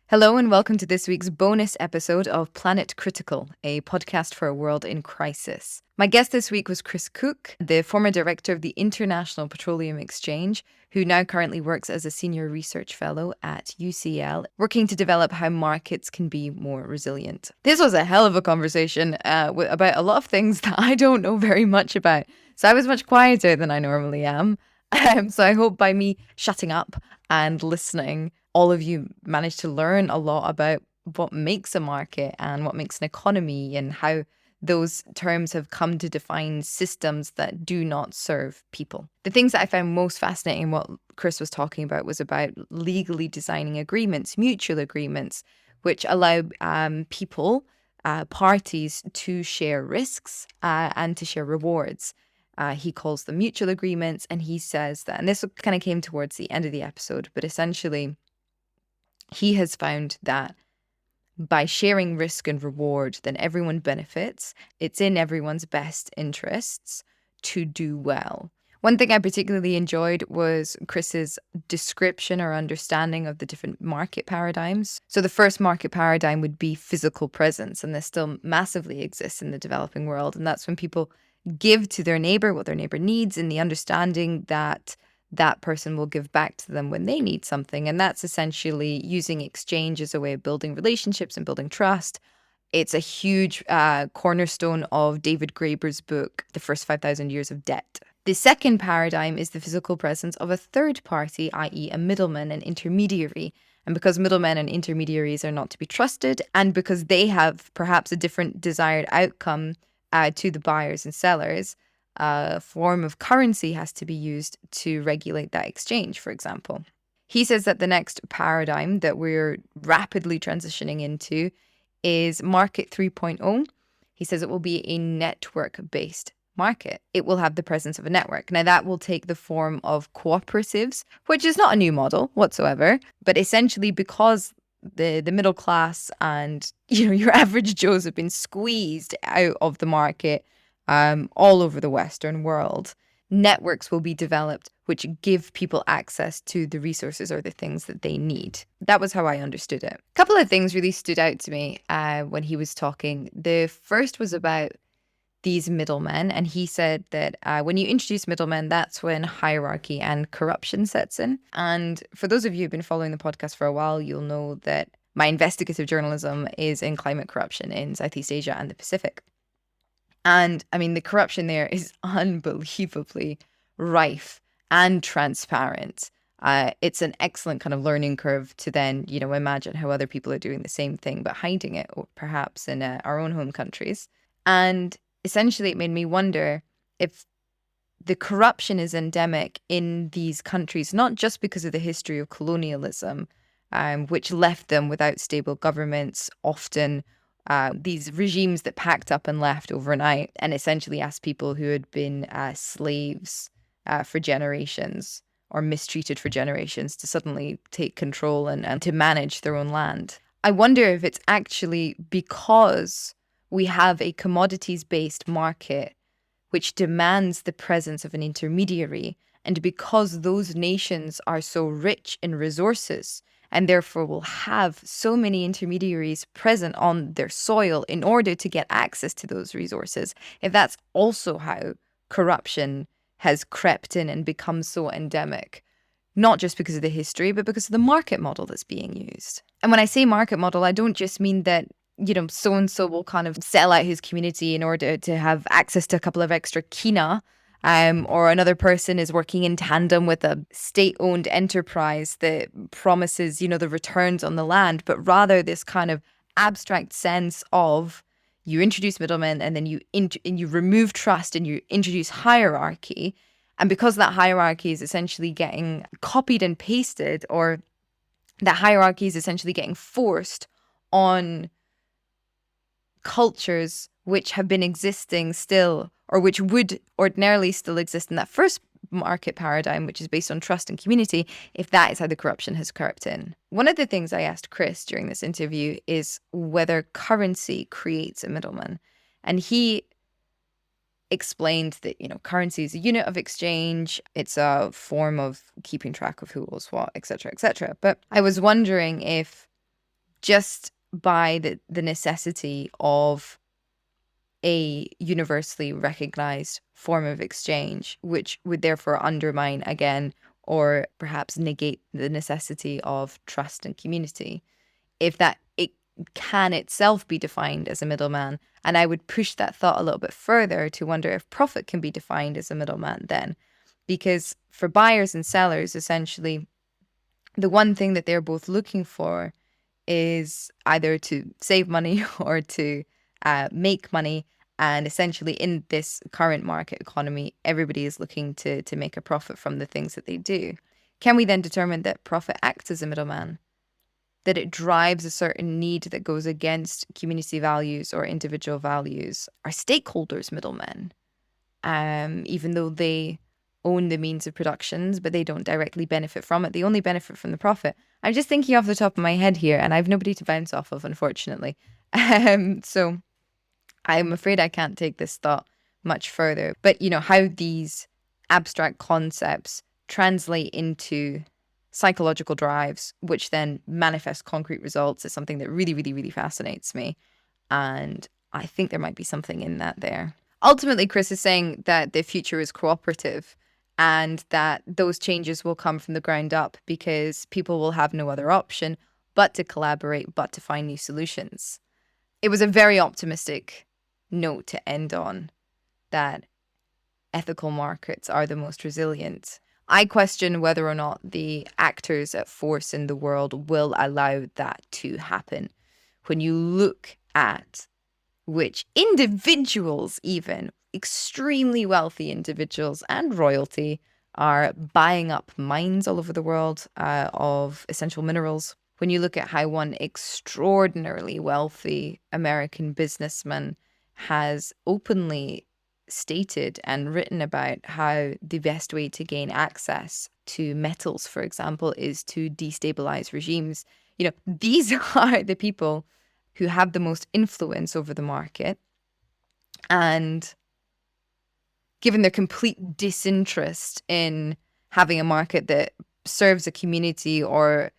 Hello and welcome to this week's bonus episode of Planet Critical, a podcast for a world in crisis. My guest this week was Chris Cook, the former director of the International Petroleum Exchange, who now currently works as a senior research fellow at UCL, working to develop how markets can be more resilient. This was a hell of a conversation about a lot of things that I don't know very much about. So I was much quieter than I normally am. So I hope by me shutting up and listening, all of you managed to learn a lot about what makes a market and what makes an economy and how those terms have come to define systems that do not serve people. The things that I found most fascinating, what Chris was talking about, was about legally designing agreements, mutual agreements, which allow people, parties to share risks and to share rewards. He calls them mutual agreements, and he says that, and this kind of came towards the end of the episode, but essentially, he has found that by sharing risk and reward, then everyone benefits. It's in everyone's best interests to do well. One thing I particularly enjoyed was Chris's description or understanding of the different market paradigms. So the first market paradigm would be physical presence, and this still massively exists in the developing world. And that's when people give to their neighbor what their neighbor needs, in the understanding that that person will give back to them when they need something. And that's essentially using exchange as a way of building relationships and building trust. It's a huge cornerstone of David Graeber's book, The First 5,000 Years of Debt. The second paradigm is the physical presence of a third party, i.e. a middleman, an intermediary. And because middlemen and intermediaries are not to be trusted, and because they have perhaps a different desired outcome to the buyers and sellers, a form of currency has to be used to regulate that exchange, for example. He says that the next paradigm that we're rapidly transitioning into is Market 3.0. He says it will be a network-based market. It will have the presence of a network. Now, that will take the form of cooperatives, which is not a new model whatsoever, but essentially because the middle class and your average Joes have been squeezed out of the market all over the Western world, networks will be developed which give people access to the resources or the things that they need. That was how I understood it. A couple of things really stood out to me when he was talking. The first was about these middlemen, and he said that when you introduce middlemen, that's when hierarchy and corruption sets in. And for those of you who've been following the podcast for a while, you'll know that my investigative journalism is in climate corruption in Southeast Asia and the Pacific. And I mean, the corruption there is unbelievably rife and transparent. It's an excellent kind of learning curve to then, imagine how other people are doing the same thing, but hiding it, or perhaps in our own home countries. And essentially, it made me wonder if the corruption is endemic in these countries, not just because of the history of colonialism, which left them without stable governments, often these regimes that packed up and left overnight and essentially asked people who had been slaves for generations or mistreated for generations to suddenly take control and to manage their own land. I wonder if it's actually because we have a commodities-based market which demands the presence of an intermediary, and because those nations are so rich in resources and therefore will have so many intermediaries present on their soil in order to get access to those resources, if that's also how corruption has crept in and become so endemic, not just because of the history, but because of the market model that's being used. And when I say market model, I don't just mean that, so-and-so will kind of sell out his community in order to have access to a couple of extra kina, or another person is working in tandem with a state-owned enterprise that promises, the returns on the land, but rather this kind of abstract sense of you introduce middlemen and then you remove trust and you introduce hierarchy. And because that hierarchy is essentially getting copied and pasted, or that hierarchy is essentially getting forced on cultures which have been existing still, or which would ordinarily still exist in that first market paradigm, which is based on trust and community, if that is how the corruption has crept in. One of the things I asked Chris during this interview is whether currency creates a middleman. And he explained that, currency is a unit of exchange. It's a form of keeping track of who owes what, et cetera, et cetera. But I was wondering if just by the necessity of a universally recognized form of exchange, which would therefore undermine again or perhaps negate the necessity of trust and community. If that it can itself be defined as a middleman. And I would push that thought a little bit further to wonder if profit can be defined as a middleman then. Because for buyers and sellers, essentially, the one thing that they're both looking for is either to save money or to make money. And essentially, in this current market economy, everybody is looking to make a profit from the things that they do. Can we then determine that profit acts as a middleman? That it drives a certain need that goes against community values or individual values? Are stakeholders middlemen? Even though they own the means of productions, but they don't directly benefit from it. They only benefit from the profit. I'm just thinking off the top of my head here, and I have nobody to bounce off of, unfortunately. So I'm afraid I can't take this thought much further. But, how these abstract concepts translate into psychological drives, which then manifest concrete results, is something that really, really, really fascinates me. And I think there might be something in that there. Ultimately, Chris is saying that the future is cooperative and that those changes will come from the ground up because people will have no other option but to collaborate, but to find new solutions. It was a very optimistic note to end on, that ethical markets are the most resilient. I question whether or not the actors at force in the world will allow that to happen. When you look at which individuals, even extremely wealthy individuals and royalty, are buying up mines all over the world of essential minerals. When you look at how one extraordinarily wealthy American businessman has openly stated and written about how the best way to gain access to metals, for example, is to destabilize regimes. These are the people who have the most influence over the market. And given their complete disinterest in having a market that serves a community or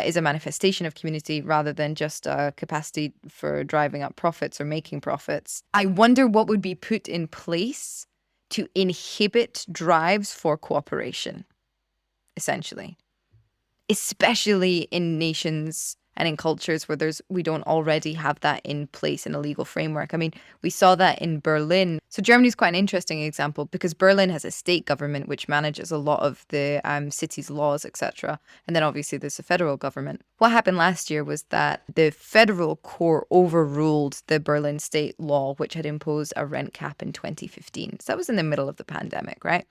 is a manifestation of community rather than just a capacity for driving up profits or making profits, I wonder what would be put in place to inhibit drives for cooperation, essentially, especially in nations and in cultures where we don't already have that in place in a legal framework. I mean, we saw that in Berlin. So Germany's quite an interesting example because Berlin has a state government which manages a lot of the city's laws, etc. And then obviously there's the federal government. What happened last year was that the federal court overruled the Berlin state law, which had imposed a rent cap in 2015. So that was in the middle of the pandemic, right?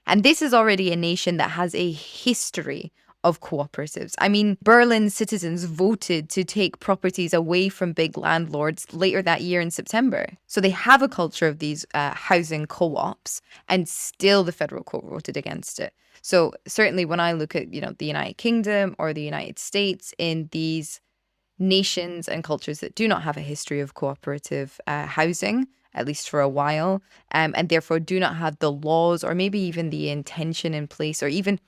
And this is already a nation that has a history of cooperatives. I mean, Berlin citizens voted to take properties away from big landlords later that year in September. So they have a culture of these housing co-ops, and still the federal court voted against it. So certainly when I look at, the United Kingdom or the United States, in these nations and cultures that do not have a history of cooperative housing, at least for a while, and therefore do not have the laws or maybe even the intention in place, or even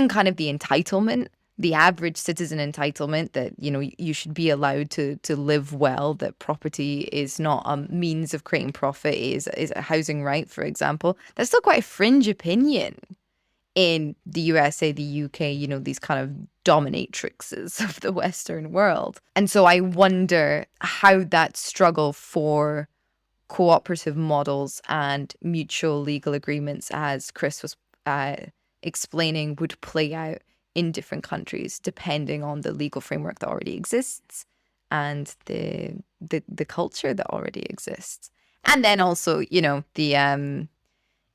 kind of the entitlement, the average citizen entitlement that, you should be allowed to live well, that property is not a means of creating profit, is a housing right, for example. That's still quite a fringe opinion in the USA, the UK, these kind of dominatrixes of the Western world. And so I wonder how that struggle for cooperative models and mutual legal agreements, as Chris was explaining, would play out in different countries depending on the legal framework that already exists and the culture that already exists. And then also, the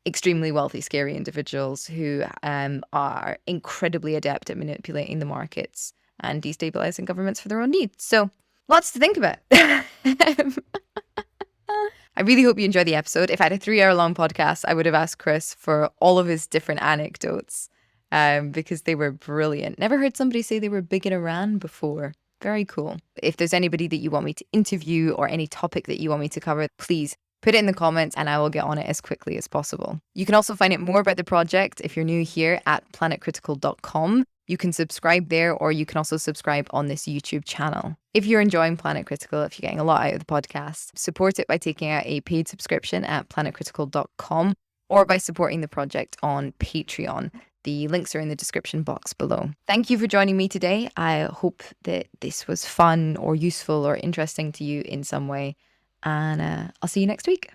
extremely wealthy, scary individuals who are incredibly adept at manipulating the markets and destabilizing governments for their own needs. So lots to think about. I really hope you enjoy the episode. If I had a 3-hour-long podcast, I would have asked Chris for all of his different anecdotes because they were brilliant. Never heard somebody say they were big in Iran before. Very cool. If there's anybody that you want me to interview or any topic that you want me to cover, please put it in the comments and I will get on it as quickly as possible. You can also find out more about the project if you're new here at planetcritical.com. You can subscribe there, or you can also subscribe on this YouTube channel. If you're enjoying Planet Critical, if you're getting a lot out of the podcast, support it by taking out a paid subscription at planetcritical.com or by supporting the project on Patreon. The links are in the description box below. Thank you for joining me today. I hope that this was fun or useful or interesting to you in some way. And I'll see you next week.